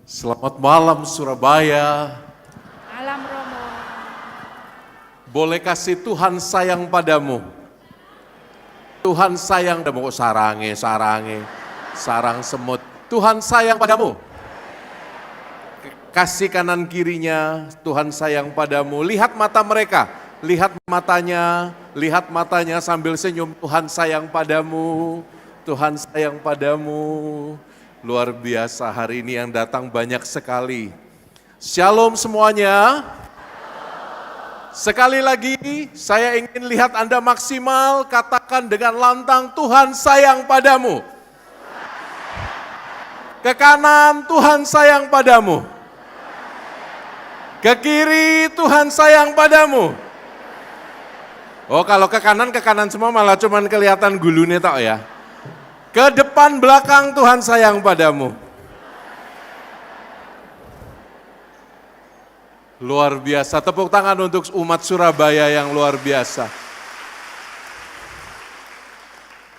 Selamat malam Surabaya. Malam Romo. Boleh kasih Tuhan sayang padamu. Tuhan sayang padamu. Kok sarang semut. Tuhan sayang padamu. Kasih kanan kirinya, Tuhan sayang padamu. Lihat mata mereka, lihat matanya sambil senyum. Tuhan sayang padamu, Tuhan sayang padamu. Luar biasa, hari ini yang datang banyak sekali. Shalom semuanya. Sekali lagi saya ingin lihat Anda maksimal, katakan dengan lantang, Tuhan sayang padamu. Ke kanan, Tuhan sayang padamu. Ke kiri, Tuhan sayang padamu. Oh, kalau ke kanan semua malah cuman kelihatan gulunya tok ya. Ke depan belakang, Tuhan sayang padamu. Luar biasa, tepuk tangan untuk umat Surabaya yang luar biasa.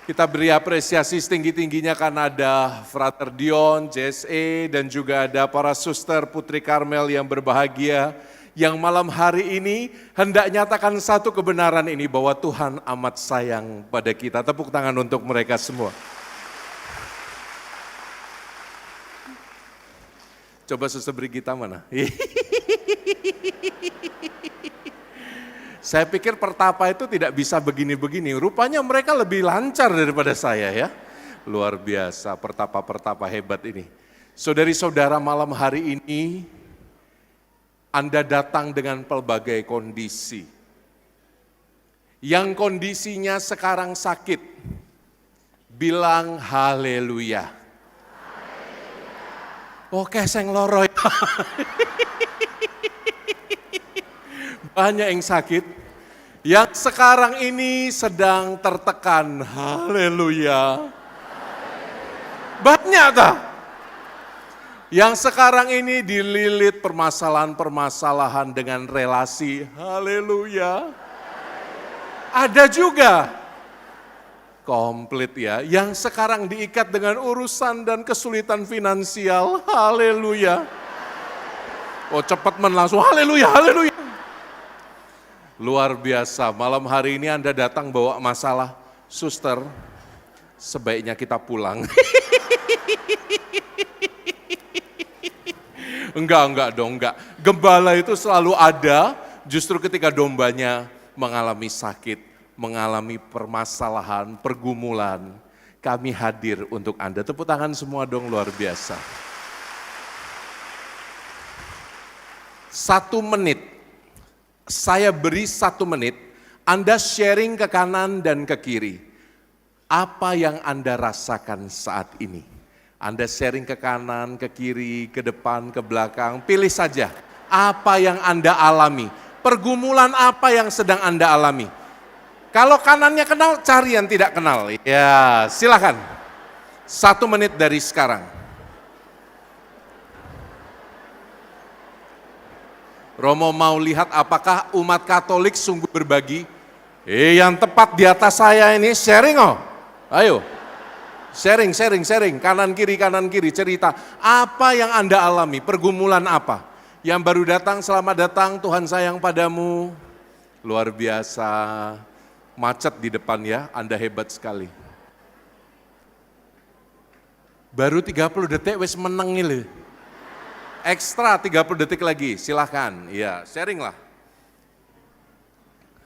Kita beri apresiasi setinggi-tingginya karena ada Frater Dion, JSE, dan juga ada para suster Putri Karmel yang berbahagia, yang malam hari ini hendak nyatakan satu kebenaran ini bahwa Tuhan amat sayang pada kita. Tepuk tangan untuk mereka semua. Coba suster Brigita mana? Saya pikir pertapa itu tidak bisa begini-begini, rupanya mereka lebih lancar daripada saya ya. Luar biasa, pertapa-pertapa hebat ini. Saudari-saudara, malam hari ini Anda datang dengan pelbagai kondisi. Yang kondisinya sekarang sakit, bilang haleluya. Oke, seng loro ya. Banyak yang sakit, yang sekarang ini sedang tertekan, haleluya. Banyak tak? Yang sekarang ini dililit permasalahan-permasalahan dengan relasi, haleluya. Ada juga, komplit ya, yang sekarang diikat dengan urusan dan kesulitan finansial, haleluya. Oh cepat langsung, haleluya, haleluya. Luar biasa, malam hari ini Anda datang bawa masalah, suster, sebaiknya kita pulang. Enggak dong. Gembala itu selalu ada, justru ketika dombanya mengalami sakit, mengalami permasalahan, pergumulan. Kami hadir untuk Anda. Tepuk tangan semua dong, luar biasa. 1 menit. Saya beri 1 menit, Anda sharing ke kanan dan ke kiri. Apa yang Anda rasakan saat ini? Anda sharing ke kanan, ke kiri, ke depan, ke belakang, pilih saja. Apa yang Anda alami? Pergumulan apa yang sedang Anda alami? Kalau kanannya kenal, cari yang tidak kenal. Ya, silakan. 1 menit dari sekarang. Romo mau lihat apakah umat Katolik sungguh berbagi. Yang tepat di atas saya ini sharing oh. Ayo. Sharing. Kanan kiri cerita. Apa yang Anda alami? Pergumulan apa? Yang baru datang, selamat datang, Tuhan sayang padamu. Luar biasa. Macet di depan ya, Anda hebat sekali. Baru 30 detik wis meneng ini. Ekstra 30 detik lagi, silahkan. Ya, sharing lah.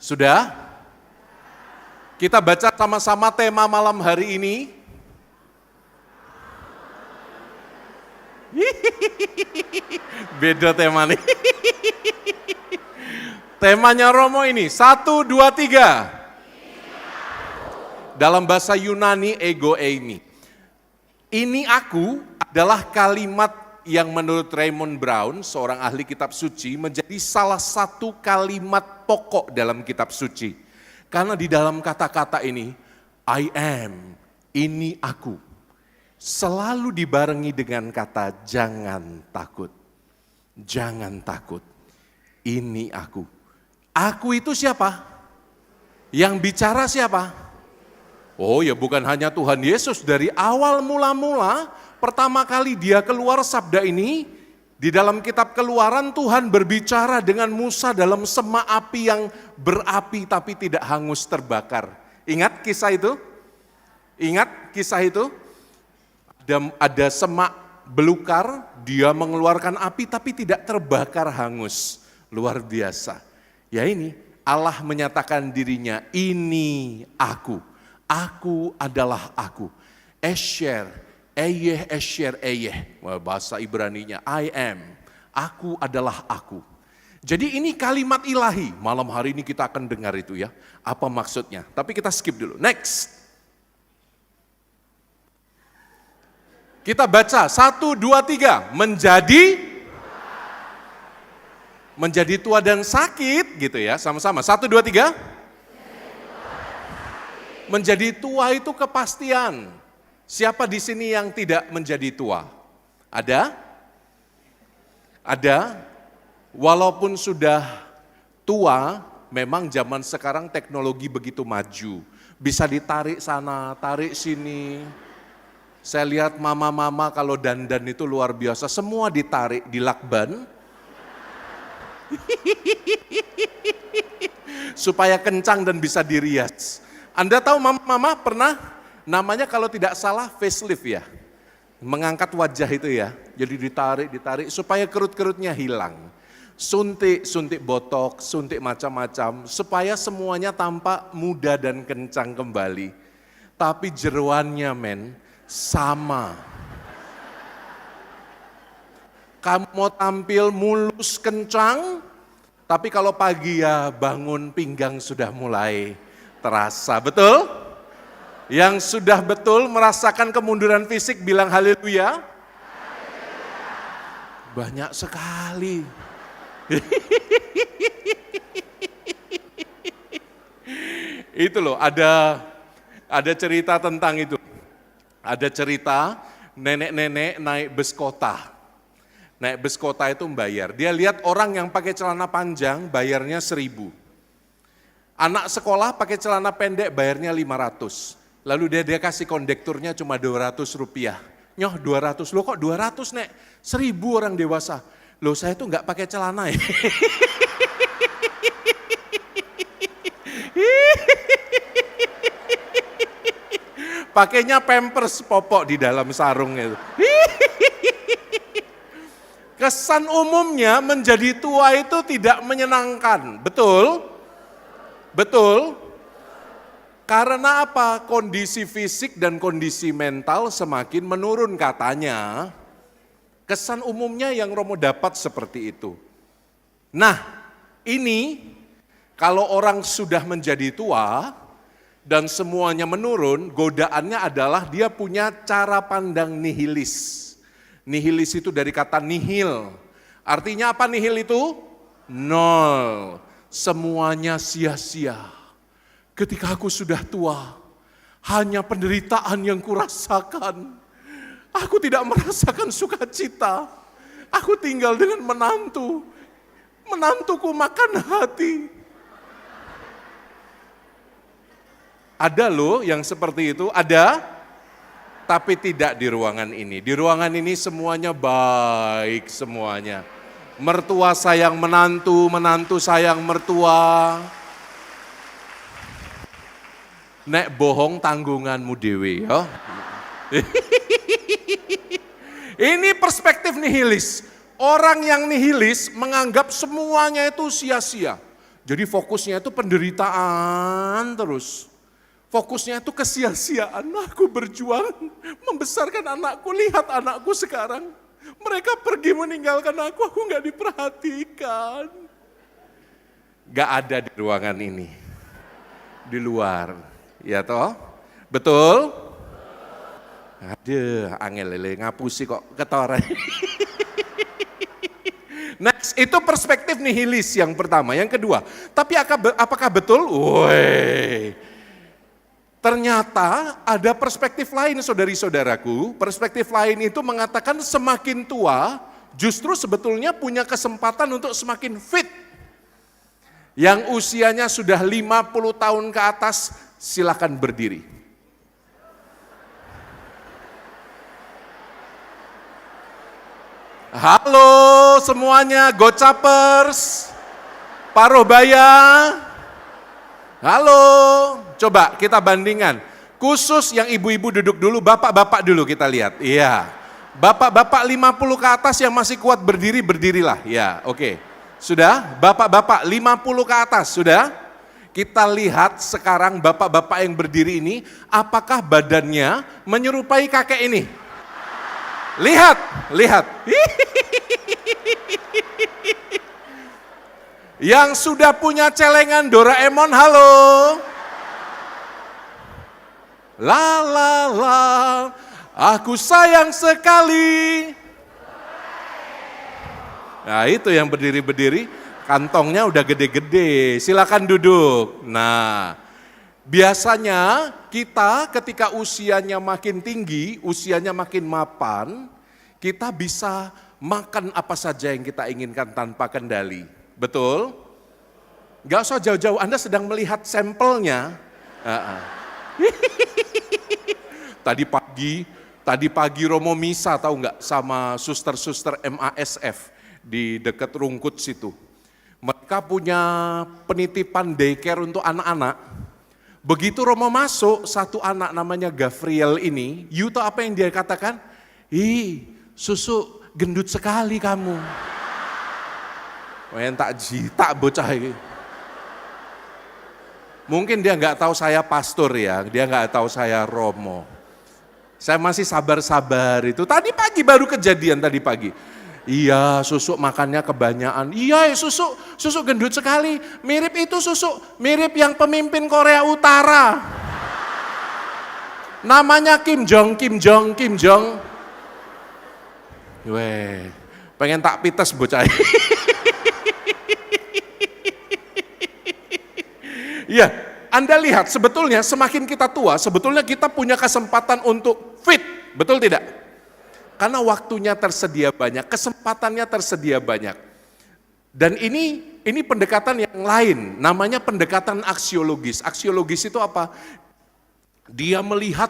Sudah? Kita baca sama-sama tema malam hari ini. Beda tema nih. Temanya Romo ini, 1, 2, 3. Dalam bahasa Yunani, ego eimi. Ini aku adalah kalimat yang menurut Raymond Brown, seorang ahli kitab suci, menjadi salah satu kalimat pokok dalam kitab suci. Karena di dalam kata-kata ini, I am, ini aku, selalu dibarengi dengan kata jangan takut. Jangan takut, ini aku. Aku itu siapa? Yang bicara siapa? Oh ya bukan hanya Tuhan Yesus, dari awal mula-mula pertama kali dia keluar sabda ini, di dalam kitab Keluaran Tuhan berbicara dengan Musa dalam semak api yang berapi tapi tidak hangus terbakar. Ingat kisah itu? Ingat kisah itu? Ada semak belukar, dia mengeluarkan api tapi tidak terbakar hangus. Luar biasa. Ya ini, Allah menyatakan dirinya, ini aku adalah aku. Esher, Eyeh, Esher, Eyeh. Bahasa Ibraninya, I am. Aku adalah aku. Jadi ini kalimat ilahi. Malam hari ini kita akan dengar itu ya. Apa maksudnya? Tapi kita skip dulu. Next. Kita baca 1, 2, 3. Menjadi tua dan sakit gitu ya. Sama-sama. 1, 2, 3. Menjadi tua itu kepastian. Siapa di sini yang tidak menjadi tua? Ada? Ada. Walaupun sudah tua, memang zaman sekarang teknologi begitu maju. Bisa ditarik sana, tarik sini. Saya lihat mama-mama kalau dandan itu luar biasa. Semua ditarik, dilakban. Supaya kencang dan bisa dirias. Anda tahu mama-mama pernah? Namanya kalau tidak salah facelift ya, mengangkat wajah itu ya, jadi ditarik supaya kerut-kerutnya hilang. Suntik botok, suntik macam-macam, supaya semuanya tampak muda dan kencang kembali. Tapi jeroannya sama. Kamu mau tampil mulus kencang, tapi kalau pagi ya bangun pinggang sudah mulai terasa, betul? Yang sudah betul merasakan kemunduran fisik bilang haleluya. Banyak sekali. Itu loh, ada cerita tentang itu. Ada cerita nenek-nenek naik bus kota. Naik bus kota itu membayar. Dia lihat orang yang pakai celana panjang bayarnya 1.000. Anak sekolah pakai celana pendek bayarnya 500. Lalu dia kasih kondekturnya cuma 200 rupiah. Nyoh 200, loh kok 200 nek? 1.000 orang dewasa. Loh saya tuh nggak pakai celana ya. Pakainya pampers popok di dalam sarung itu. Kesan umumnya menjadi tua itu tidak menyenangkan, betul? Betul? Karena apa? Kondisi fisik dan kondisi mental semakin menurun katanya. Kesan umumnya yang Romo dapat seperti itu. Nah, ini kalau orang sudah menjadi tua dan semuanya menurun, godaannya adalah dia punya cara pandang nihilis. Nihilis itu dari kata nihil. Artinya apa nihil itu? Nol. Semuanya sia-sia. Ketika aku sudah tua, hanya penderitaan yang kurasakan. Aku tidak merasakan sukacita. Aku tinggal dengan menantu. Menantuku makan hati. Ada loh yang seperti itu, ada. Tapi tidak di ruangan ini. Di ruangan ini semuanya baik semuanya. Mertua sayang menantu, menantu sayang mertua. Nek bohong tanggunganmu dewe ya. Ini perspektif nihilis. Orang yang nihilis menganggap semuanya itu sia-sia. Jadi fokusnya itu penderitaan terus. Fokusnya itu kesia-siaan. Aku berjuang membesarkan anakku. Lihat anakku sekarang. Mereka pergi meninggalkan aku gak diperhatikan. Gak ada di ruangan ini. Di luar. Ya toh? Betul? Aduh, angel lele ngapusi kok ketara. Next, itu perspektif nihilis yang pertama. Yang kedua, tapi apakah betul? Woi. Ternyata ada perspektif lain saudari-saudaraku. Perspektif lain itu mengatakan semakin tua justru sebetulnya punya kesempatan untuk semakin fit. Yang usianya sudah 50 tahun ke atas silakan berdiri. Halo semuanya, Gocapers, Parobaya. Halo, coba kita bandingkan. Khusus yang ibu-ibu duduk dulu, bapak-bapak dulu kita lihat. Iya, bapak-bapak 50 ke atas yang masih kuat berdiri, berdirilah. Ya, oke. Sudah, bapak-bapak 50 ke atas, sudah? Kita lihat sekarang bapak-bapak yang berdiri ini, apakah badannya menyerupai kakek ini? Lihat, lihat. Yang sudah punya celengan Doraemon, halo. La la la, aku sayang sekali. Nah itu yang berdiri-berdiri, kantongnya udah gede-gede, silakan duduk. Nah, biasanya kita ketika usianya makin tinggi, usianya makin mapan, kita bisa makan apa saja yang kita inginkan tanpa kendali. Betul? Gak usah jauh-jauh, Anda sedang melihat sampelnya. Tadi pagi Romo misa tahu nggak sama suster-suster MASF di dekat Rungkut situ. Mereka punya penitipan daycare untuk anak-anak. Begitu Romo masuk, satu anak namanya Gavriel ini, you tahu apa yang dia katakan? Ih, susu gendut sekali kamu. Main tak jita bocah ini. Mungkin dia nggak tahu saya pastor ya, dia nggak tahu saya Romo. Saya masih sabar-sabar itu. Tadi pagi baru kejadian tadi pagi. Iya, susu makannya kebanyakan. Iya, susu gendut sekali. Mirip itu susu, mirip yang pemimpin Korea Utara. Namanya Kim Jong. Weh, pengen tak pites bocah. Iya, Anda lihat sebetulnya semakin kita tua, sebetulnya kita punya kesempatan untuk fit, betul tidak? Karena waktunya tersedia banyak, kesempatannya tersedia banyak. Dan ini pendekatan yang lain, namanya pendekatan aksiologis. Aksiologis itu apa? Dia melihat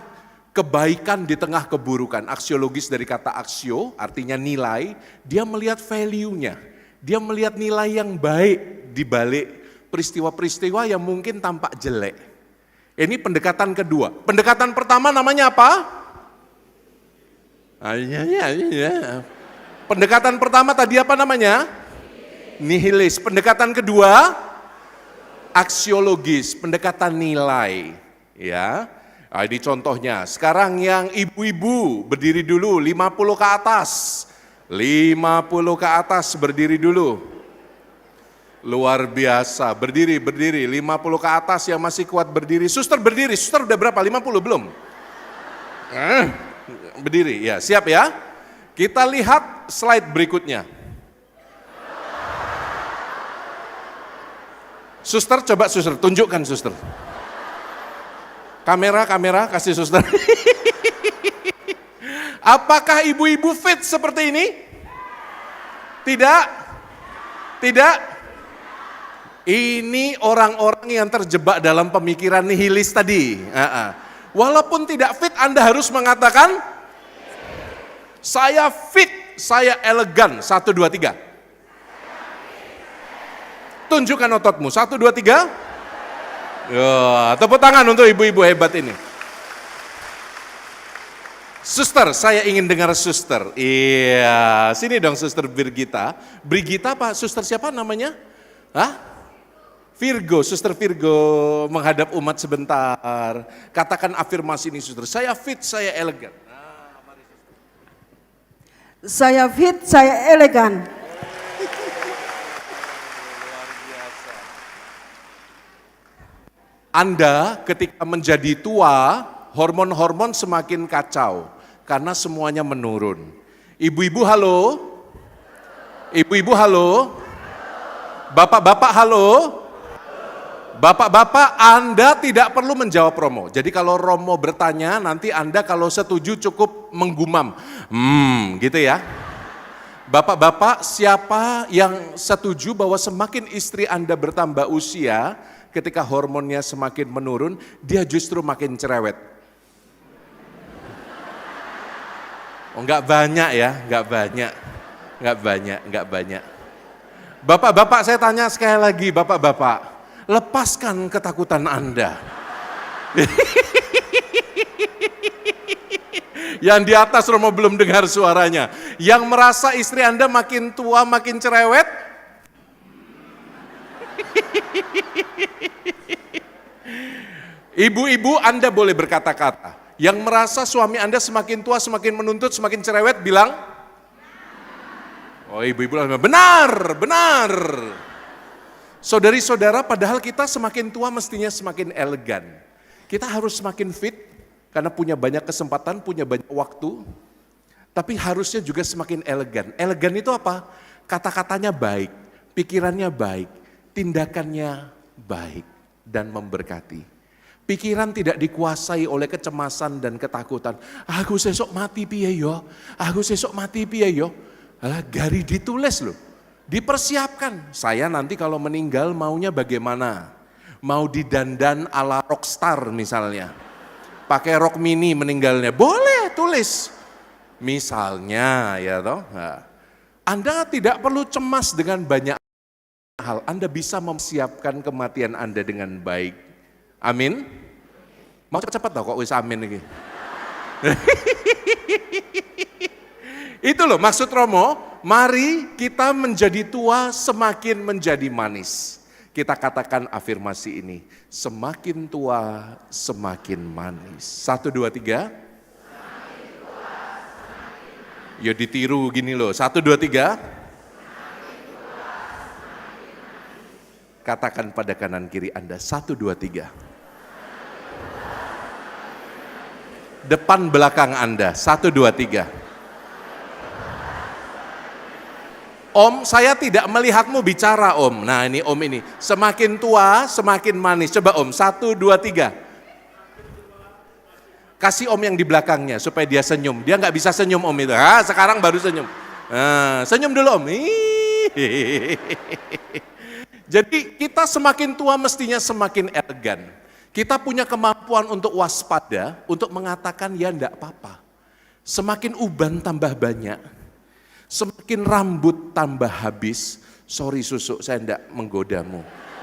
kebaikan di tengah keburukan. Aksiologis dari kata aksio, artinya nilai, dia melihat value-nya. Dia melihat nilai yang baik di balik peristiwa-peristiwa yang mungkin tampak jelek. Ini pendekatan kedua. Pendekatan pertama namanya apa? Pendekatan pertama tadi apa namanya? Nihilis. Pendekatan kedua aksiologis, pendekatan nilai. Ya. Nah, ini contohnya. Sekarang yang ibu-ibu berdiri dulu 50 ke atas. 50 ke atas berdiri dulu. Luar biasa, berdiri, 50 ke atas yang masih kuat berdiri. Suster berdiri, suster udah berapa? 50 belum? Berdiri, ya siap ya. Kita lihat slide berikutnya. Suster, coba suster, tunjukkan suster. Kamera, kasih suster. Apakah ibu-ibu fit seperti ini? Tidak? Tidak? Ini orang-orang yang terjebak dalam pemikiran nihilis tadi. Walaupun tidak fit, Anda harus mengatakan, saya fit, saya elegan. 1, 2, 3. Tunjukkan ototmu. 1, 2, 3. Tepuk tangan untuk ibu-ibu hebat ini. Suster, saya ingin dengar suster. Iya, sini dong suster Brigita. Brigita apa? Suster siapa namanya? Hah? Virgo, suster Virgo menghadap umat sebentar. Katakan afirmasi ini suster. Saya fit, saya elegan. Saya fit, saya elegan. Luar biasa. Anda ketika menjadi tua, hormon-hormon semakin kacau. Karena semuanya menurun. Ibu-ibu halo? Ibu-ibu halo? Bapak-bapak halo? Bapak-bapak, Anda tidak perlu menjawab Romo. Jadi kalau Romo bertanya, nanti Anda kalau setuju cukup menggumam. Gitu ya. Bapak-bapak, siapa yang setuju bahwa semakin istri Anda bertambah usia, ketika hormonnya semakin menurun, dia justru makin cerewet? Oh, enggak banyak ya, enggak banyak. Nggak banyak, nggak banyak. Bapak-bapak saya tanya sekali lagi, bapak-bapak, lepaskan ketakutan Anda. Yang di atas Romo belum dengar suaranya. Yang merasa istri Anda makin tua, makin cerewet. Ibu-ibu Anda boleh berkata-kata. Yang merasa suami Anda semakin tua, semakin menuntut, semakin cerewet, bilang, oh ibu-ibu benar, benar. Saudari-saudara, padahal kita semakin tua mestinya semakin elegan. Kita harus semakin fit, karena punya banyak kesempatan, punya banyak waktu. Tapi harusnya juga semakin elegan. Elegan itu apa? Kata-katanya baik, pikirannya baik, tindakannya baik dan memberkati. Pikiran tidak dikuasai oleh kecemasan dan ketakutan. Aku sesok mati piye yo? Aku sesok mati piye yo? Alah, gari ditulis loh. Dipersiapkan. Saya nanti kalau meninggal maunya bagaimana? Mau didandan ala rockstar misalnya. Pakai rok mini meninggalnya. Boleh tulis. Misalnya ya toh. Nah, Anda tidak perlu cemas dengan banyak hal. Anda bisa mempersiapkan kematian Anda dengan baik. Amin. Mau cepat toh kok wis amin ini. Itu loh maksud Romo, mari kita menjadi tua semakin menjadi manis. Kita katakan afirmasi ini, semakin tua semakin manis. 1, 2, 3. Ya ditiru gini loh, 1, 2, 3. Katakan pada kanan kiri Anda, 1, 2, 3. Depan belakang Anda, 1, 2, 3. Om, saya tidak melihatmu bicara om. Nah ini om ini, semakin tua semakin manis. Coba om, 1, 2, 3. Kasih om yang di belakangnya supaya dia senyum. Dia nggak bisa senyum om itu. Sekarang baru senyum. Senyum dulu om. Jadi kita semakin tua mestinya semakin elegan. Kita punya kemampuan untuk waspada, untuk mengatakan ya enggak apa-apa. Semakin uban tambah banyak. Semakin rambut tambah habis, sorry susuk saya enggak menggodamu.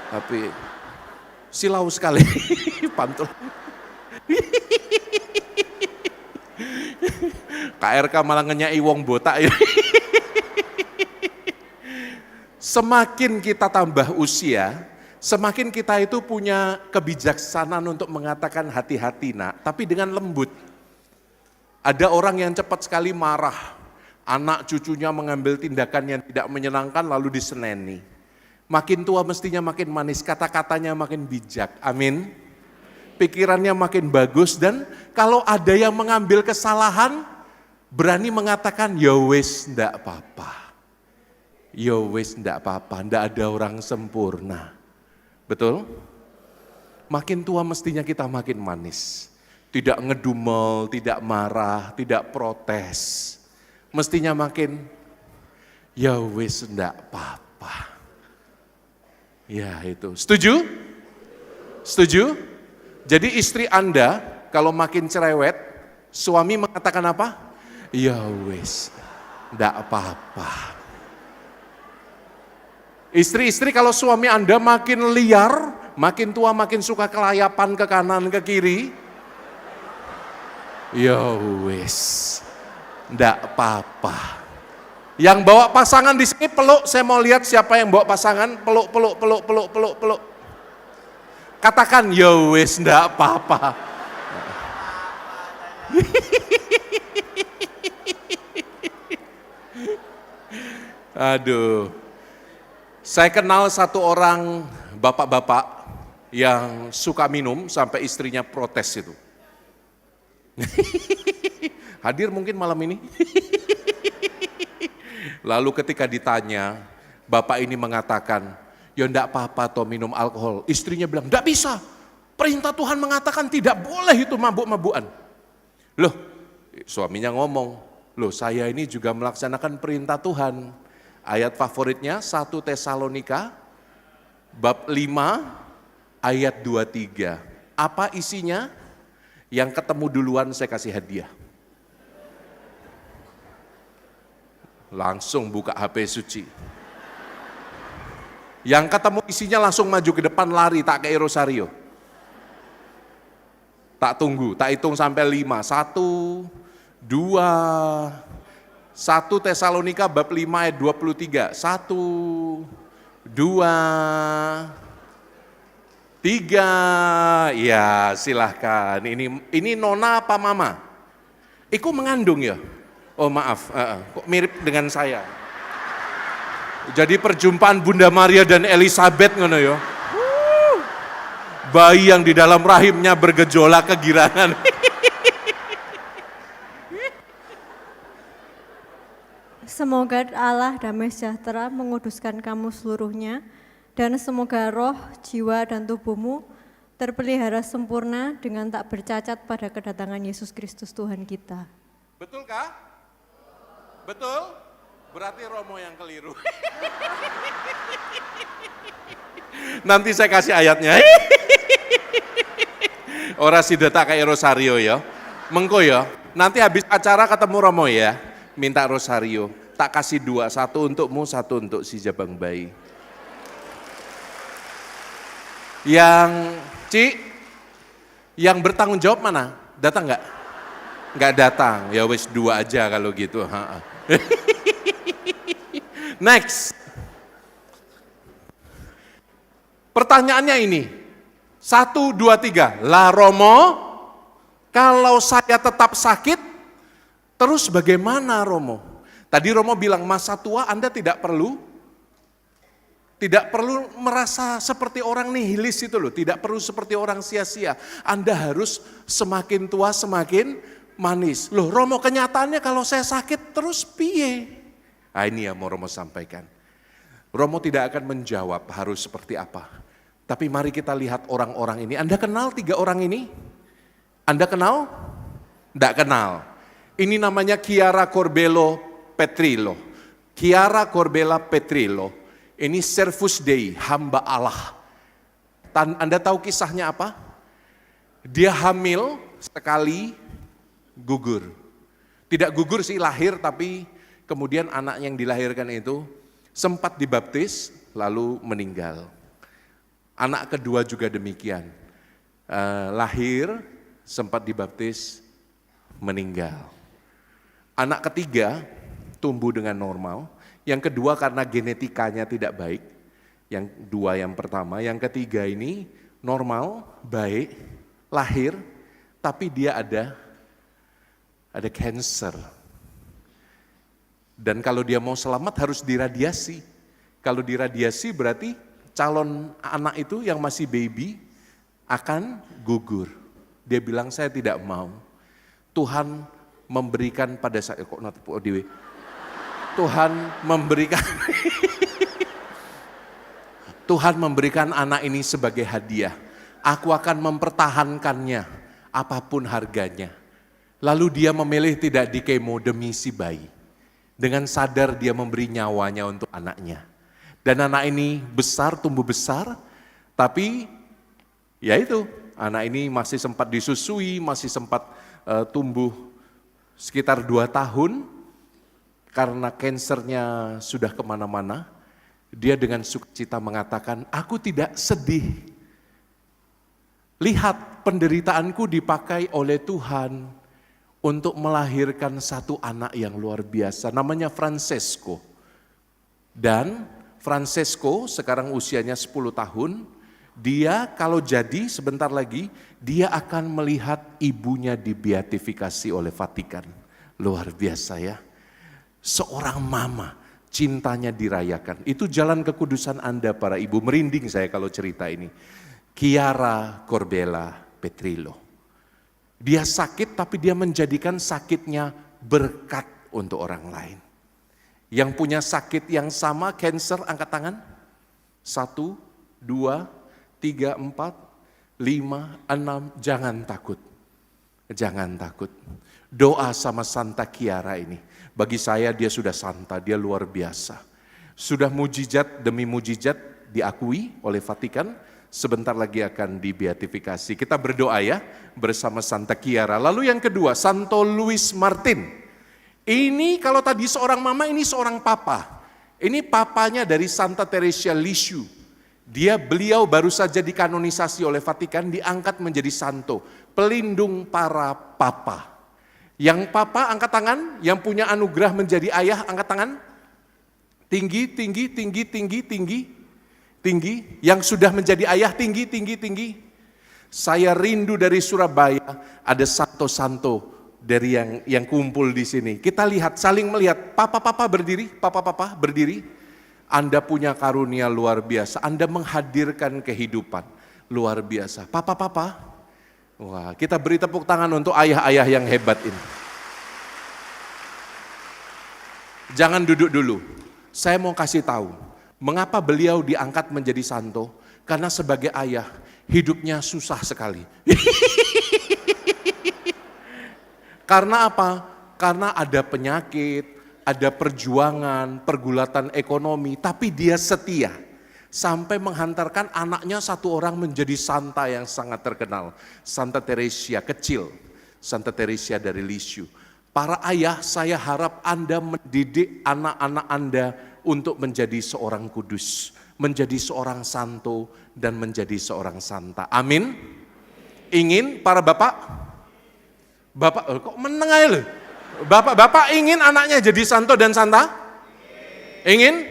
Tapi silau sekali, pantul. KRK malah ngenyai wong botak. Semakin kita tambah usia, semakin kita itu punya kebijaksanaan untuk mengatakan hati-hati nak, tapi dengan lembut. Ada orang yang cepat sekali marah. Anak cucunya mengambil tindakan yang tidak menyenangkan lalu diseneni. Makin tua mestinya makin manis, kata-katanya makin bijak. Amin. Pikirannya makin bagus dan kalau ada yang mengambil kesalahan, berani mengatakan ya wis ndak apa-apa. Ya wis ndak apa-apa, ndak ada orang sempurna. Betul? Makin tua mestinya kita makin manis. Tidak ngedumel, tidak marah, tidak protes. Mestinya makin, ya wis ndak apa-apa. Ya itu, setuju? Setuju? Jadi istri Anda kalau makin cerewet, suami mengatakan apa? Ya wis, ndak apa-apa. Istri-istri kalau suami Anda makin liar, makin tua makin suka kelayapan ke kanan ke kiri, ya wis. Ndak apa-apa. Yang bawa pasangan di sini peluk, saya mau lihat siapa yang bawa pasangan, peluk. Katakan, ya wis ndak apa-apa. Aduh. Saya kenal satu orang bapak-bapak yang suka minum sampai istrinya protes itu. Hadir mungkin malam ini. Lalu ketika ditanya, bapak ini mengatakan, ya enggak apa-apa toh minum alkohol. Istrinya bilang, enggak bisa. Perintah Tuhan mengatakan tidak boleh itu mabuk-mabukan. Loh, suaminya ngomong, loh saya ini juga melaksanakan perintah Tuhan. Ayat favoritnya 1 Tesalonika bab 5 ayat 23. Apa isinya? Yang ketemu duluan saya kasih hadiah. Langsung buka HP suci. Yang ketemu isinya langsung maju ke depan lari, tak kayak rosario. Tak tunggu, tak hitung sampai 5. 1, 2, 1 Tesalonika bab 5 ayat 23. 1, 2, 3. Ya silahkan. Ini nona apa mama? Iku mengandung ya? Oh maaf, kok mirip dengan saya. Jadi perjumpaan Bunda Maria dan Elizabeth ngono ya. Bayi yang di dalam rahimnya bergejolak kegirangan. Semoga Allah damai sejahtera menguduskan kamu seluruhnya, dan semoga roh, jiwa, dan tubuhmu terpelihara sempurna dengan tak bercacat pada kedatangan Yesus Kristus Tuhan kita. Betul kah? Betul? Berarti Romo yang keliru. Nanti saya kasih ayatnya. Ora sideta kayak rosario ya. Mengko ya. Nanti habis acara ketemu Romo ya. Minta rosario. Tak kasih 2, 1 untukmu, 1 untuk si jabang bayi. Yang bertanggung jawab mana? Datang nggak? Nggak datang. Ya wis 2 aja kalau gitu. Next. Pertanyaannya ini. 1, 2, 3. Lah Romo, kalau saya tetap sakit, terus bagaimana Romo? Tadi Romo bilang masa tua Anda tidak perlu merasa seperti orang nihilis itu loh, tidak perlu seperti orang sia-sia. Anda harus semakin tua semakin manis. Loh Romo, kenyataannya kalau saya sakit terus piye? Nah ini yang mau Romo sampaikan. Romo tidak akan menjawab harus seperti apa. Tapi mari kita lihat orang-orang ini. Anda kenal 3 orang ini? Anda kenal? Tidak kenal. Ini namanya Chiara Corbella Petrillo. Chiara Corbella Petrillo. Ini Servus Dei, hamba Allah. Anda tahu kisahnya apa? Dia hamil sekali gugur. Tidak gugur sih, lahir, tapi kemudian anak yang dilahirkan itu sempat dibaptis lalu meninggal. Anak kedua juga demikian. Lahir, sempat dibaptis, meninggal. Anak ketiga tumbuh dengan normal. Yang kedua karena genetikanya tidak baik. Yang 2 yang pertama. Yang ketiga ini normal, baik, lahir, tapi dia ada cancer. Dan kalau dia mau selamat harus diradiasi. Kalau diradiasi berarti calon anak itu yang masih baby akan gugur. Dia bilang saya tidak mau. Tuhan memberikan pada saya, Tuhan memberikan Tuhan memberikan anak ini sebagai hadiah. Aku akan mempertahankannya apapun harganya. Lalu dia memilih tidak di kemo demi si bayi. Dengan sadar dia memberi nyawanya untuk anaknya. Dan anak ini besar, tumbuh besar, tapi ya itu, anak ini masih sempat disusui, masih sempat tumbuh sekitar 2 tahun, karena kansernya sudah kemana-mana, dia dengan sukacita mengatakan, aku tidak sedih. Lihat penderitaanku dipakai oleh Tuhan untuk melahirkan satu anak yang luar biasa, namanya Francesco. Dan Francesco sekarang usianya 10 tahun, dia kalau jadi sebentar lagi, dia akan melihat ibunya dibeatifikasi oleh Vatikan. Luar biasa ya. Seorang mama, cintanya dirayakan. Itu jalan kekudusan Anda para ibu, merinding saya kalau cerita ini. Chiara Corbella Petrillo. Dia sakit tapi dia menjadikan sakitnya berkat untuk orang lain. Yang punya sakit yang sama, cancer, angkat tangan. 1, 2, 3, 4, 5, 6, jangan takut. Jangan takut. Doa sama Santa Chiara ini. Bagi saya dia sudah santa, dia luar biasa. Sudah mujizat demi mujizat diakui oleh Vatikan, sebentar lagi akan dibeatifikasi. Kita berdoa ya bersama Santa Chiara. Lalu yang kedua, Santo Luis Martin. Ini kalau tadi seorang mama, ini seorang papa. Ini papanya dari Santa Teresa Lisieux. Beliau baru saja dikanonisasi oleh Vatikan, diangkat menjadi santo, pelindung para papa. Yang papa angkat tangan, yang punya anugerah menjadi ayah angkat tangan. Tinggi, tinggi, tinggi, tinggi, tinggi, tinggi. Yang sudah menjadi ayah tinggi, tinggi, tinggi. Saya rindu dari Surabaya ada santo-santo dari yang kumpul di sini. Kita lihat, saling melihat. Papa-papa berdiri, papa-papa berdiri. Anda punya karunia luar biasa. Anda menghadirkan kehidupan luar biasa. Papa-papa, wah, kita beri tepuk tangan untuk ayah-ayah yang hebat ini. Jangan duduk dulu. Saya mau kasih tahu, mengapa beliau diangkat menjadi santo? Karena sebagai ayah, hidupnya susah sekali. Karena apa? Karena ada penyakit, ada perjuangan, pergulatan ekonomi, tapi dia setia. Sampai menghantarkan anaknya satu orang menjadi santa yang sangat terkenal. Santa Teresia kecil, Santa Teresia dari Lisieux. Para ayah, saya harap Anda mendidik anak-anak Anda untuk menjadi seorang kudus, menjadi seorang santo, dan menjadi seorang santa. Amin. Ingin para bapak? Bapak, kok meneng aja loh? Bapak ingin anaknya jadi santo dan santa? Ingin?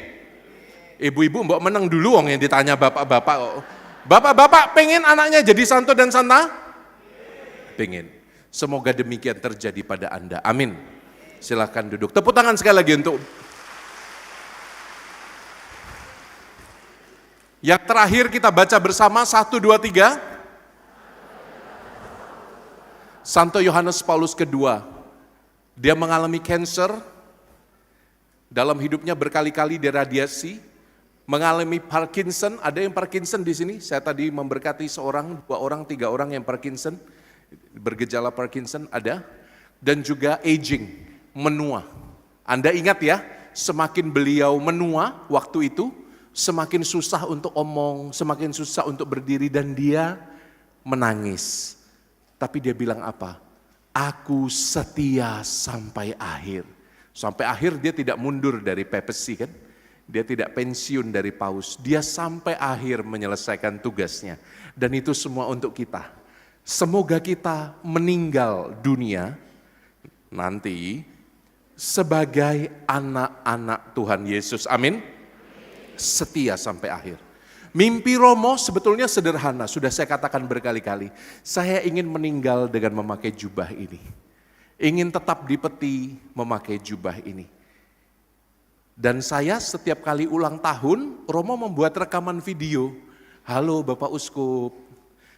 Ibu-ibu mbok meneng dulu wong yang ditanya bapak-bapak. Bapak-bapak pengen anaknya jadi santo dan santa? Pengen. Semoga demikian terjadi pada Anda. Amin. Silakan duduk. Tepuk tangan sekali lagi untuk yang terakhir kita baca bersama 1, 2, 3. Santo Yohanes Paulus II, dia mengalami kanker, dalam hidupnya berkali-kali diradiasi, mengalami Parkinson. Ada yang Parkinson di sini? Saya tadi memberkati seorang, 2 orang, 3 orang yang Parkinson, bergejala Parkinson ada, dan juga aging, menua. Anda ingat ya, semakin beliau menua waktu itu, semakin susah untuk omong, semakin susah untuk berdiri, dan dia menangis. Tapi dia bilang apa? Aku setia sampai akhir. Sampai akhir dia tidak mundur dari papacy kan? Dia tidak pensiun dari paus. Dia sampai akhir menyelesaikan tugasnya. Dan itu semua untuk kita. Semoga kita meninggal dunia nanti sebagai anak-anak Tuhan Yesus. Amin. Setia sampai akhir. Mimpi Romo sebetulnya sederhana, sudah saya katakan berkali-kali. Saya ingin meninggal dengan memakai jubah ini. Ingin tetap di peti memakai jubah ini. Dan saya setiap kali ulang tahun, Romo membuat rekaman video. Halo Bapak Uskup,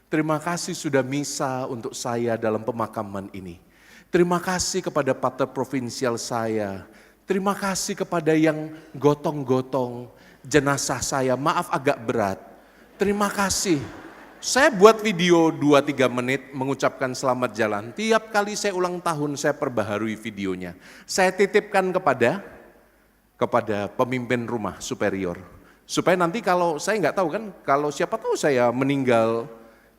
terima kasih sudah misa untuk saya dalam pemakaman ini. Terima kasih kepada pater provinsial saya. Terima kasih kepada yang gotong-gotong jenazah saya, maaf agak berat. Terima kasih. Saya buat video 2-3 menit mengucapkan selamat jalan. Tiap kali saya ulang tahun saya perbaharui videonya. Saya titipkan kepada pemimpin rumah superior. Supaya nanti kalau saya nggak tahu kan, kalau siapa tahu saya meninggal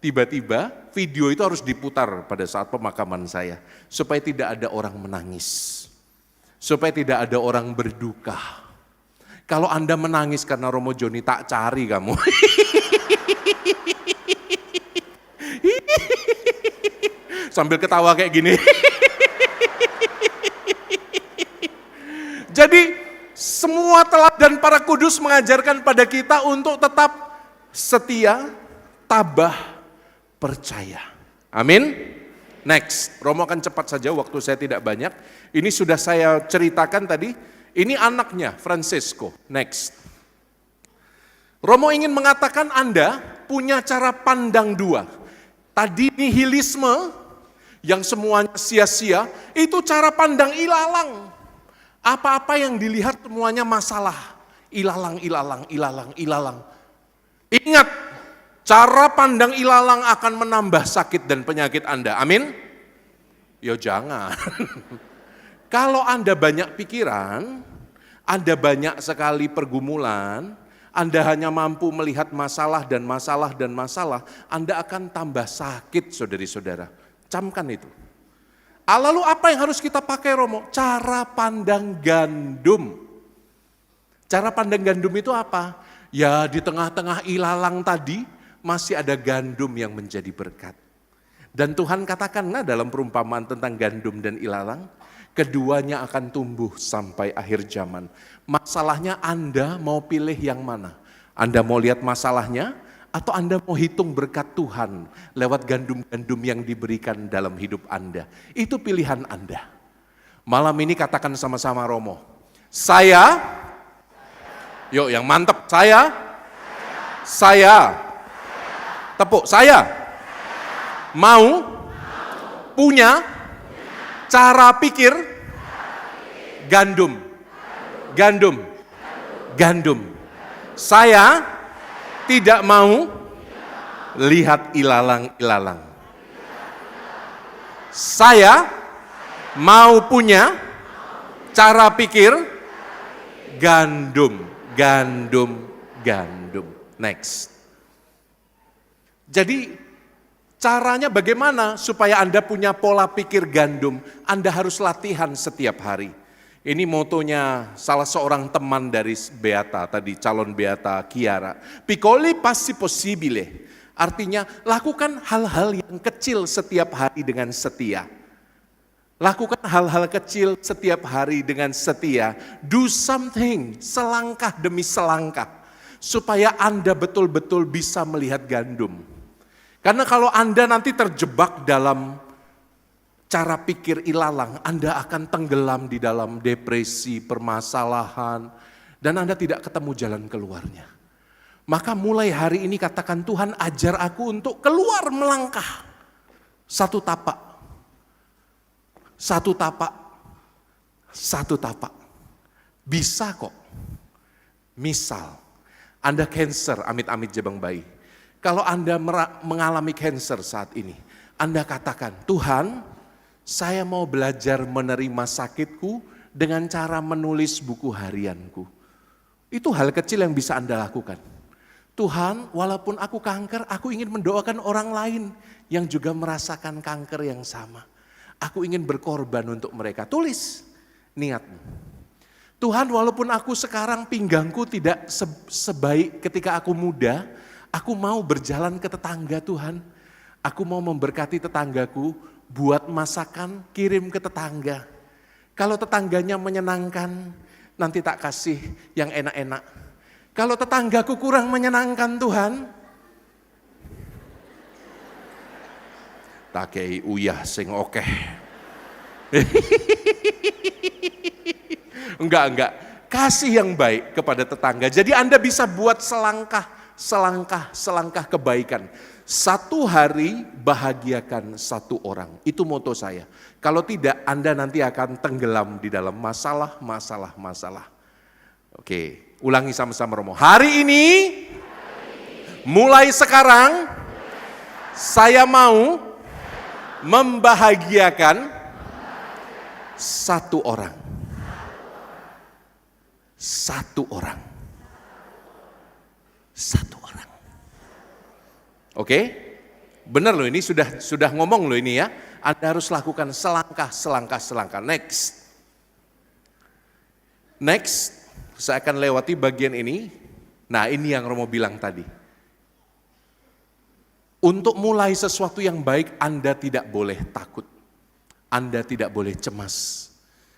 tiba-tiba, video itu harus diputar pada saat pemakaman saya. Supaya tidak ada orang menangis. Supaya tidak ada orang berduka. Kalau Anda menangis karena Romo Joni, tak cari kamu. Sambil ketawa kayak gini. Jadi semua teladan para kudus mengajarkan pada kita untuk tetap setia, tabah, percaya. Amin. Next, Romo akan cepat saja, waktu saya tidak banyak. Ini sudah saya ceritakan tadi. Ini anaknya, Francesco. Next. Romo ingin mengatakan Anda punya cara pandang dua. Tadi nihilisme, yang semuanya sia-sia, itu cara pandang ilalang. Apa-apa yang dilihat semuanya masalah. Ilalang, ilalang, ilalang, ilalang. Ingat, cara pandang ilalang akan menambah sakit dan penyakit Anda. Amin? Ya jangan. Kalau Anda banyak pikiran, Anda banyak sekali pergumulan, Anda hanya mampu melihat masalah dan masalah dan masalah, Anda akan tambah sakit saudari-saudara. Camkan itu. Lalu apa yang harus kita pakai Romo? Cara pandang gandum. Cara pandang gandum itu apa? Ya di tengah-tengah ilalang tadi masih ada gandum yang menjadi berkat. Dan Tuhan katakan dalam perumpamaan tentang gandum dan ilalang, keduanya akan tumbuh sampai akhir zaman. Masalahnya Anda mau pilih yang mana? Anda mau lihat masalahnya atau Anda mau hitung berkat Tuhan lewat gandum-gandum yang diberikan dalam hidup Anda? Itu pilihan Anda. Malam ini katakan sama-sama Romo. Yuk yang mantep, saya, tepuk, saya mau punya cara pikir gandum. Saya tidak mau lihat ilalang-ilalang. Saya mau punya cara pikir gandum. Next. Jadi caranya bagaimana supaya Anda punya pola pikir gandum? Anda harus latihan setiap hari. Ini motonya salah seorang teman dari Beata tadi, calon Beata Kiara. Piccoli passi possibile. Artinya lakukan hal-hal yang kecil setiap hari dengan setia. Lakukan hal-hal kecil setiap hari dengan setia. Do something selangkah demi selangkah. Supaya Anda betul-betul bisa melihat gandum. Karena kalau Anda nanti terjebak dalam cara pikir ilalang, Anda akan tenggelam di dalam depresi, permasalahan, dan Anda tidak ketemu jalan keluarnya. Maka mulai hari ini katakan, Tuhan ajar aku untuk keluar melangkah. Satu tapak. Bisa kok. Misal, Anda cancer, amit-amit jabang bayi. Kalau Anda mengalami cancer saat ini, Anda katakan, Tuhan, saya mau belajar menerima sakitku dengan cara menulis buku harianku. Itu hal kecil yang bisa Anda lakukan. Tuhan, walaupun aku kanker, aku ingin mendoakan orang lain yang juga merasakan kanker yang sama. Aku ingin berkorban untuk mereka. Tulis niatmu. Tuhan, walaupun aku sekarang pinggangku tidak sebaik ketika aku muda, aku mau berjalan ke tetangga Tuhan. Aku mau memberkati tetanggaku, buat masakan, kirim ke tetangga. Kalau tetangganya menyenangkan, nanti tak kasih yang enak-enak. Kalau tetanggaku kurang menyenangkan Tuhan, tak kei uyah sing okeh. Enggak. Kasih yang baik kepada tetangga. Jadi Anda bisa buat selangkah kebaikan. Satu hari bahagiakan satu orang. Itu moto saya. Kalau tidak, Anda nanti akan tenggelam di dalam masalah. Oke, ulangi sama-sama Romo. Hari ini, mulai sekarang, saya mau membahagiakan satu orang. Oke? Benar loh, ini sudah ngomong loh ini ya. Anda harus lakukan selangkah. Next, saya akan lewati bagian ini. Nah, ini yang Romo bilang tadi. Untuk mulai sesuatu yang baik, Anda tidak boleh takut. Anda tidak boleh cemas.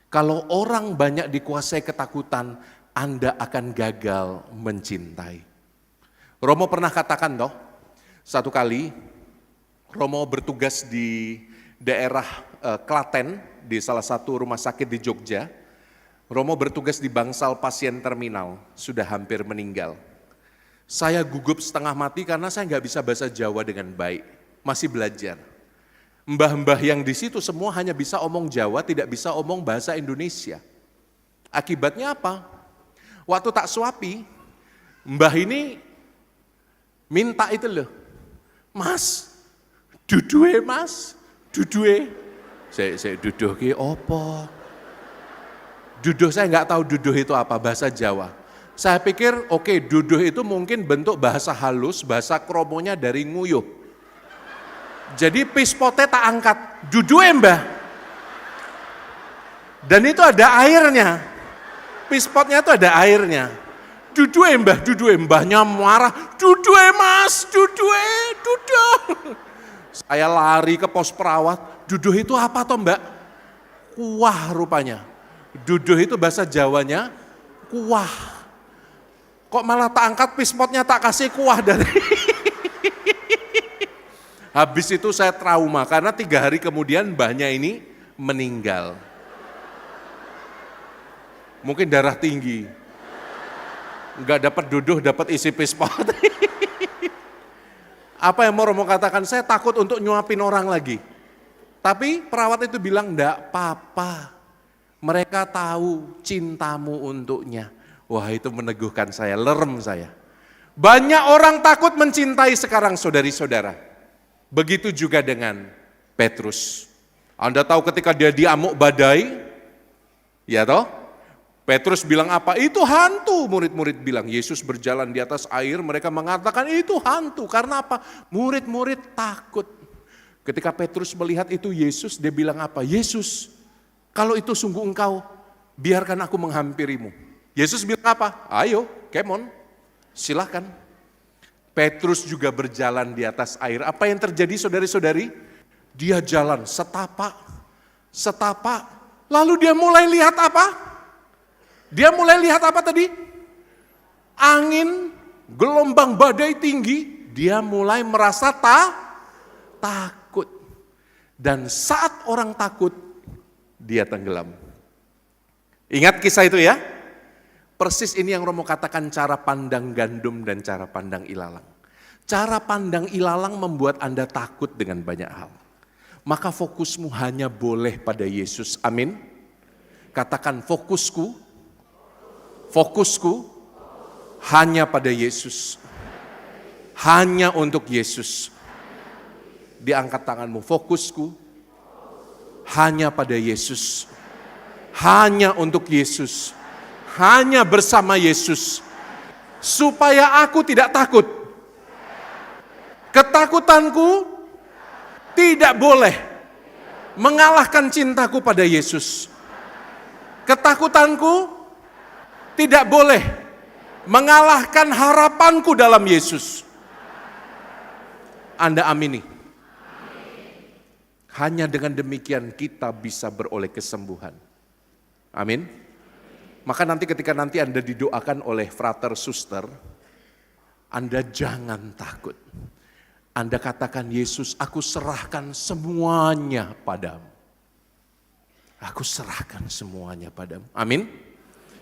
Kalau orang banyak dikuasai ketakutan, Anda akan gagal mencintai. Romo pernah katakan toh, satu kali Romo bertugas di daerah Klaten, di salah satu rumah sakit di Jogja. Romo bertugas di bangsal pasien terminal, sudah hampir meninggal. Saya gugup setengah mati karena saya nggak bisa bahasa Jawa dengan baik, masih belajar. Mbah-mbah yang di situ semua hanya bisa omong Jawa, tidak bisa omong bahasa Indonesia. Akibatnya apa? Waktu tak suapi, mbah ini minta itu loh, Mas, duduhe Mas, duduhe. Saya duduh ki opo? Duduh saya nggak tahu duduh itu apa, bahasa Jawa. Saya pikir oke, duduh itu mungkin bentuk bahasa halus, bahasa kromonya dari nguyuh. Jadi pispote tak angkat, duduhe mbah. Dan itu ada airnya. Pispotnya itu ada airnya. Dudue mbahnya marah. Dudue mas, dudue. Saya lari ke pos perawat. Duduh itu apa toh mbak? Kuah rupanya. Duduh itu bahasa Jawanya kuah. Kok malah tak angkat pispotnya tak kasih kuah dari. Habis itu saya trauma karena 3 hari kemudian mbahnya ini meninggal. Mungkin darah tinggi. Enggak dapat duduh, dapat isi pispot. Apa yang mau Romo katakan? Saya takut untuk nyuapin orang lagi. Tapi perawat itu bilang, enggak apa-apa. Mereka tahu cintamu untuknya. Wah itu meneguhkan saya, lerem saya. Banyak orang takut mencintai sekarang saudari-saudara. Begitu juga dengan Petrus. Anda tahu ketika dia diamuk badai, ya toh? Petrus bilang apa? Itu hantu, murid-murid bilang. Yesus berjalan di atas air, mereka mengatakan itu hantu. Karena apa? Murid-murid takut. Ketika Petrus melihat itu Yesus, dia bilang apa? Yesus, kalau itu sungguh engkau, biarkan aku menghampirimu. Yesus bilang apa? Ayo, come on, silahkan. Petrus juga berjalan di atas air. Apa yang terjadi saudari-saudari? Dia jalan setapak, lalu dia mulai lihat apa? Dia mulai lihat apa tadi? Angin, gelombang badai tinggi, dia mulai merasa takut. Dan saat orang takut, dia tenggelam. Ingat kisah itu ya? Persis ini yang Romo katakan cara pandang gandum dan cara pandang ilalang. Cara pandang ilalang membuat Anda takut dengan banyak hal. Maka fokusmu hanya boleh pada Yesus. Amin. Katakan fokusku hanya pada Yesus. Hanya untuk Yesus. Diangkat tanganmu, fokusku hanya pada Yesus. Hanya untuk Yesus. Hanya bersama Yesus. Supaya aku tidak takut. Ketakutanku tidak boleh mengalahkan cintaku pada Yesus. Ketakutanku tidak boleh mengalahkan harapanku dalam Yesus. Anda amini. Hanya dengan demikian kita bisa beroleh kesembuhan. Amin. Maka nanti ketika nanti Anda didoakan oleh frater suster, Anda jangan takut. Anda katakan, Yesus, aku serahkan semuanya padamu. Aku serahkan semuanya padamu. Amin.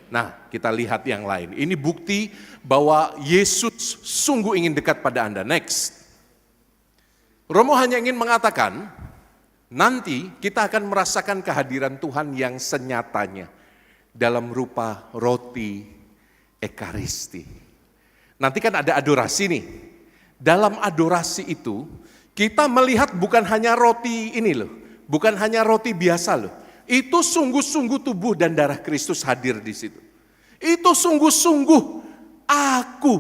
Nah, kita lihat yang lain. Ini bukti bahwa Yesus sungguh ingin dekat pada Anda. Next. Romo hanya ingin mengatakan, nanti kita akan merasakan kehadiran Tuhan yang senyatanya dalam rupa roti Ekaristi. Nanti kan ada adorasi nih. Dalam adorasi itu, kita melihat bukan hanya roti ini loh, bukan hanya roti biasa loh. Itu sungguh-sungguh tubuh dan darah Kristus hadir di situ. Itu sungguh-sungguh aku.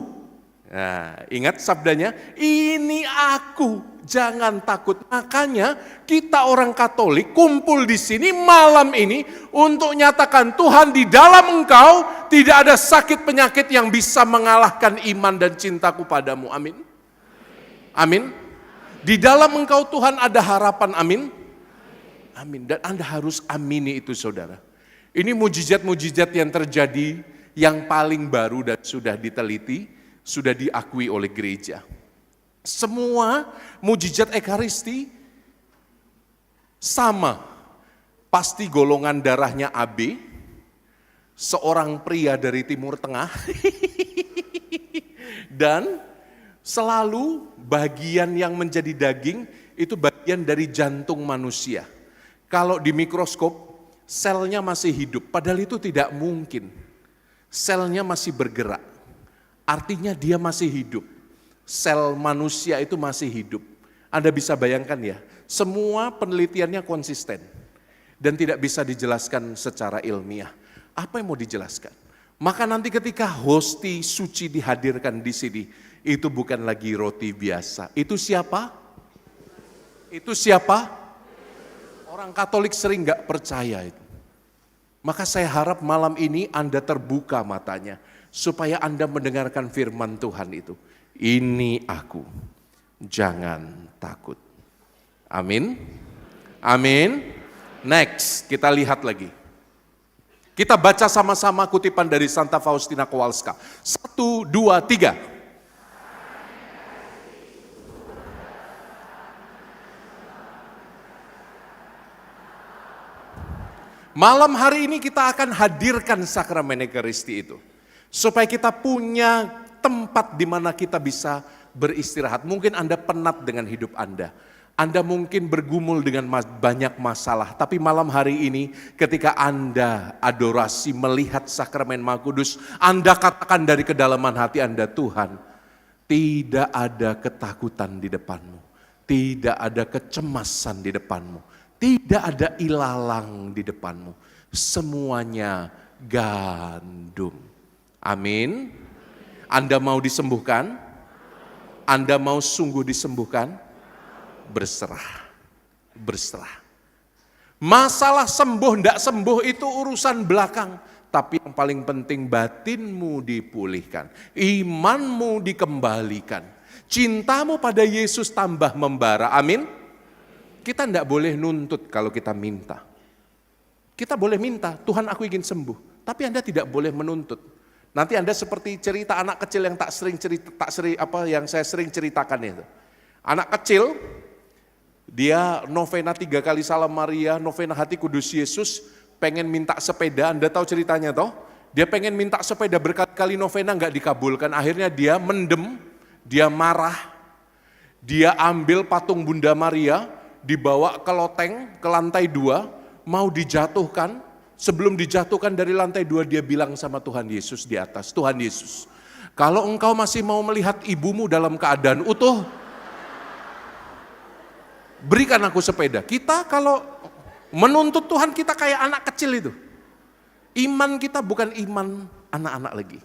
Nah, ingat sabdanya, ini aku, jangan takut. Makanya kita orang Katolik kumpul di sini malam ini untuk nyatakan Tuhan di dalam engkau tidak ada sakit penyakit yang bisa mengalahkan iman dan cintaku padamu. Amin. Amin. Di dalam engkau Tuhan ada harapan. Amin. Amin. Dan Anda harus amini itu saudara. Ini mujizat-mujizat yang terjadi yang paling baru dan sudah diteliti, sudah diakui oleh gereja. Semua mujizat Ekaristi sama. Pasti golongan darahnya AB, seorang pria dari Timur Tengah, dan selalu bagian yang menjadi daging itu bagian dari jantung manusia. Kalau di mikroskop, selnya masih hidup, padahal itu tidak mungkin. Selnya masih bergerak, artinya dia masih hidup. Sel manusia itu masih hidup. Anda bisa bayangkan ya, semua penelitiannya konsisten dan tidak bisa dijelaskan secara ilmiah. Apa yang mau dijelaskan? Maka nanti ketika hosti suci dihadirkan di sini, itu bukan lagi roti biasa. Itu siapa? Itu siapa? Orang Katolik sering gak percaya itu. Maka saya harap malam ini Anda terbuka matanya, supaya Anda mendengarkan firman Tuhan itu. Ini aku, jangan takut. Amin. Amin. Next, kita lihat lagi. Kita baca sama-sama kutipan dari Santa Faustina Kowalska. 1, 2, 3. Malam hari ini kita akan hadirkan sakramen Ekaristi itu. Supaya kita punya tempat di mana kita bisa beristirahat. Mungkin Anda penat dengan hidup Anda. Anda mungkin bergumul dengan banyak masalah. Tapi malam hari ini ketika Anda adorasi melihat sakramen Maha Kudus, Anda katakan dari kedalaman hati Anda, Tuhan, tidak ada ketakutan di depanmu. Tidak ada kecemasan di depanmu. Tidak ada ilalang di depanmu. Semuanya gandum. Amin. Anda mau disembuhkan? Anda mau sungguh disembuhkan? Berserah. Berserah. Masalah sembuh tidak sembuh itu urusan belakang. Tapi yang paling penting batinmu dipulihkan. Imanmu dikembalikan. Cintamu pada Yesus tambah membara. Amin. Kita tidak boleh nuntut kalau kita minta. Kita boleh minta, Tuhan aku ingin sembuh. Tapi Anda tidak boleh menuntut. Nanti Anda seperti cerita anak kecil yang yang saya sering ceritakan itu. Anak kecil, dia novena 3 kali Salam Maria, novena Hati Kudus Yesus, pengen minta sepeda. Anda tahu ceritanya toh? Dia pengen minta sepeda berkali-kali novena nggak dikabulkan. Akhirnya dia mendem, dia marah, dia ambil patung Bunda Maria, dibawa ke loteng, ke lantai 2, mau dijatuhkan. Sebelum dijatuhkan dari lantai 2, dia bilang sama Tuhan Yesus di atas, Tuhan Yesus, kalau engkau masih mau melihat ibumu dalam keadaan utuh, berikan aku sepeda. Kita kalau menuntut Tuhan, kita kayak anak kecil itu. Iman kita bukan iman anak-anak lagi.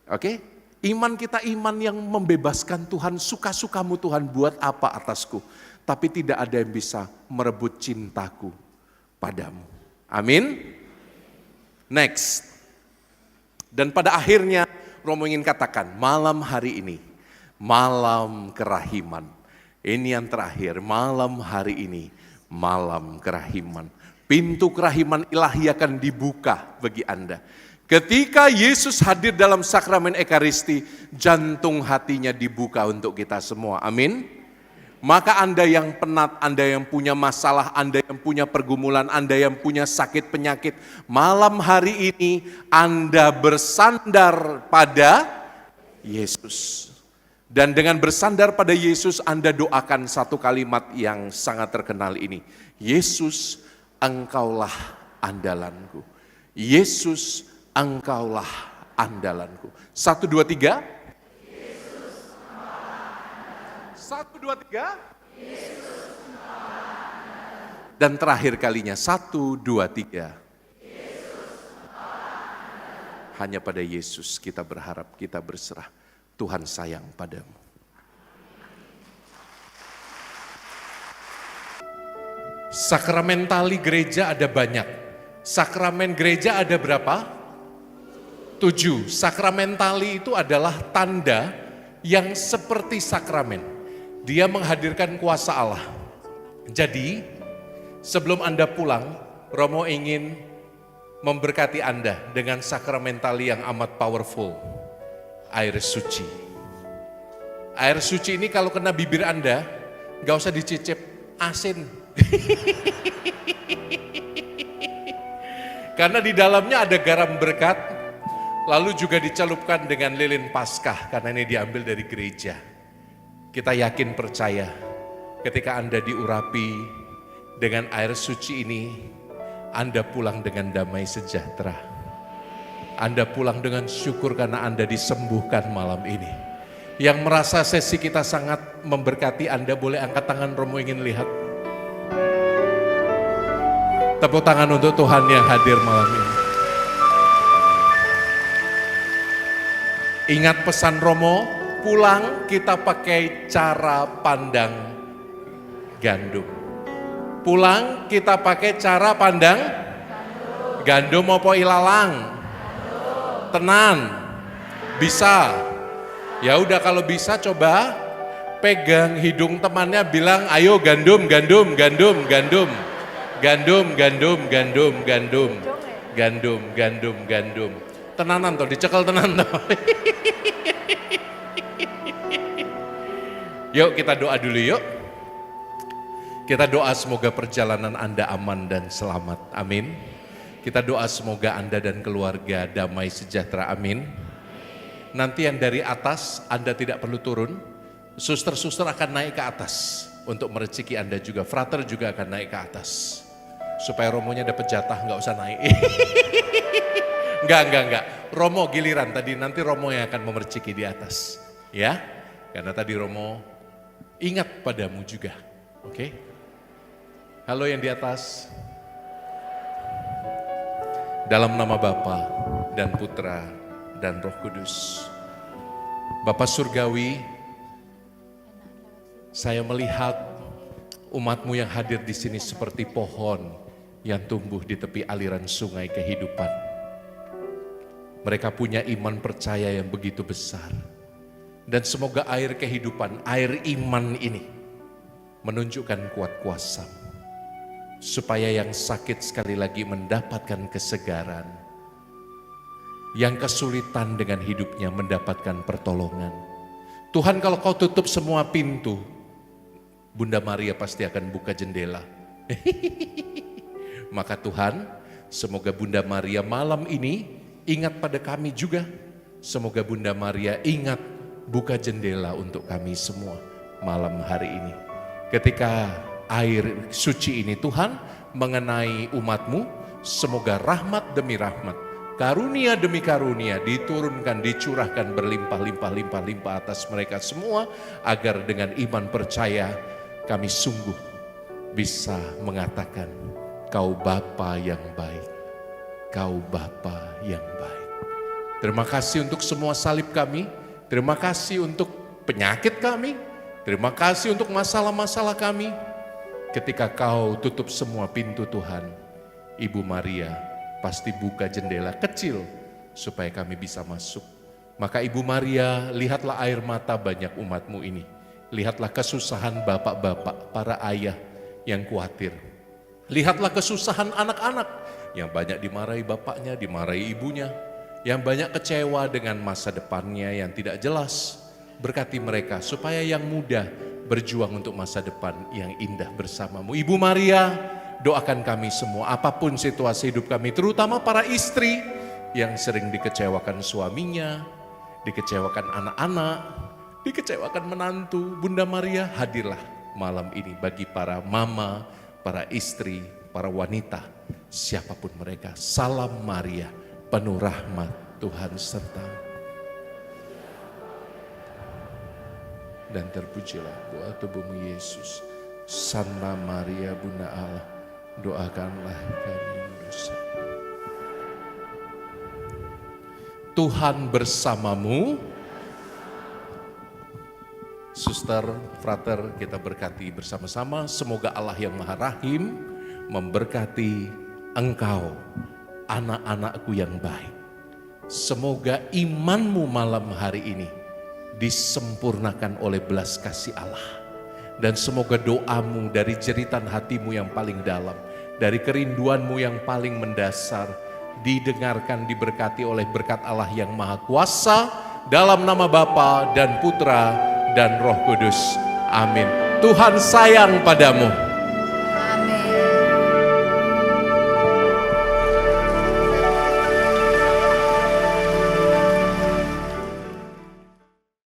Oke? Iman kita iman yang membebaskan Tuhan, suka-sukamu Tuhan buat apa atasku. Tapi tidak ada yang bisa merebut cintaku padamu. Amin. Next. Dan pada akhirnya Romo ingin katakan, malam hari ini, malam kerahiman. Ini yang terakhir, malam hari ini, malam kerahiman. Pintu kerahiman ilahi akan dibuka bagi Anda. Ketika Yesus hadir dalam sakramen Ekaristi, jantung hatinya dibuka untuk kita semua. Amin. Maka Anda yang penat, Anda yang punya masalah, Anda yang punya pergumulan, Anda yang punya sakit penyakit, malam hari ini Anda bersandar pada Yesus. Dan dengan bersandar pada Yesus, Anda doakan satu kalimat yang sangat terkenal ini. Yesus, engkaulah andalanku. Yesus, engkaulah andalanku. 1, 2, 3. 1, 2, 3. Dan terakhir kalinya 1, 2, 3. Hanya pada Yesus kita berharap, kita berserah. Tuhan sayang padamu. Sakramentali gereja ada banyak. Sakramen gereja ada berapa? 7. Sakramentali itu adalah tanda yang seperti sakramen. Dia menghadirkan kuasa Allah. Jadi, sebelum Anda pulang, Romo ingin memberkati Anda dengan sakramentali yang amat powerful. Air suci. Air suci ini kalau kena bibir Anda, gak usah dicicip, asin. Karena di dalamnya ada garam berkat, lalu juga dicelupkan dengan lilin Paskah, karena ini diambil dari gereja. Kita yakin percaya ketika Anda diurapi dengan air suci ini, Anda pulang dengan damai sejahtera. Anda pulang dengan syukur karena Anda disembuhkan malam ini. Yang merasa sesi kita sangat memberkati Anda, boleh angkat tangan, Romo ingin lihat. Tepuk tangan untuk Tuhan yang hadir malam ini. Ingat pesan Romo, pulang kita pakai cara pandang gandum. Pulang kita pakai cara pandang Gandum apa ilalang? Tenan. Bisa. Ya udah kalau bisa coba pegang hidung temannya bilang, ayo gandum, gandum, gandum, gandum. Gandum, gandum, gandum, gandum. Gandum, gandum, gandum. Tenanan toh, dicekel tenan toh. Yuk kita doa dulu yuk. Kita doa semoga perjalanan Anda aman dan selamat. Amin. Kita doa semoga Anda dan keluarga damai sejahtera. Amin. Nanti yang dari atas Anda tidak perlu turun. Suster-suster akan naik ke atas untuk mereciki Anda juga. Frater juga akan naik ke atas. Supaya romonya dapat jatah, nggak usah naik. Enggak. Romo giliran tadi, nanti Romo yang akan memerciki di atas. Ya, karena tadi Romo ingat padamu juga. Oke? Halo yang di atas. Dalam nama Bapa dan Putra dan Roh Kudus. Bapa Surgawi, saya melihat umat-Mu yang hadir di sini seperti pohon yang tumbuh di tepi aliran sungai kehidupan. Mereka punya iman percaya yang begitu besar. Dan semoga air kehidupan, air iman ini menunjukkan kuat kuasa. Supaya yang sakit sekali lagi mendapatkan kesegaran. Yang kesulitan dengan hidupnya mendapatkan pertolongan. Tuhan, kalau Kau tutup semua pintu, Bunda Maria pasti akan buka jendela. Maka Tuhan, semoga Bunda Maria malam ini ingat pada kami juga. Semoga Bunda Maria ingat buka jendela untuk kami semua malam hari ini. Ketika air suci ini Tuhan mengenai umat-Mu, semoga rahmat demi rahmat, karunia demi karunia diturunkan, dicurahkan berlimpah-limpah atas mereka semua, agar dengan iman percaya kami sungguh bisa mengatakan, Kau Bapa yang baik, Kau Bapa yang baik. Terima kasih untuk semua salib kami, terima kasih untuk penyakit kami, terima kasih untuk masalah-masalah kami. Ketika Kau tutup semua pintu Tuhan, Ibu Maria pasti buka jendela kecil supaya kami bisa masuk. Maka Ibu Maria, lihatlah air mata banyak umat-Mu ini. Lihatlah kesusahan bapak-bapak, para ayah yang khawatir. Lihatlah kesusahan anak-anak yang banyak dimarahi bapaknya, dimarahi ibunya. Yang banyak kecewa dengan masa depannya yang tidak jelas. Berkati mereka supaya yang muda berjuang untuk masa depan yang indah bersama-Mu. Ibu Maria, doakan kami semua, apapun situasi hidup kami, terutama para istri yang sering dikecewakan suaminya, dikecewakan anak-anak, dikecewakan menantu. Bunda Maria, hadirlah malam ini bagi para mama, para istri, para wanita, siapapun mereka. Salam Maria, penuh rahmat Tuhan sertamu. Dan terpujilah buah tubuhmu Yesus. Santa Maria Bunda Allah, doakanlah kami yang dosa. Tuhan bersamamu. Suster, frater, kita berkati bersama-sama. Semoga Allah yang Maha Rahim memberkati engkau, anak-anakku yang baik. Semoga imanmu malam hari ini disempurnakan oleh belas kasih Allah. Dan semoga doamu dari jeritan hatimu yang paling dalam, dari kerinduanmu yang paling mendasar, didengarkan, diberkati oleh berkat Allah yang Maha Kuasa, dalam nama Bapa dan Putra dan Roh Kudus. Amin. Tuhan sayang padamu.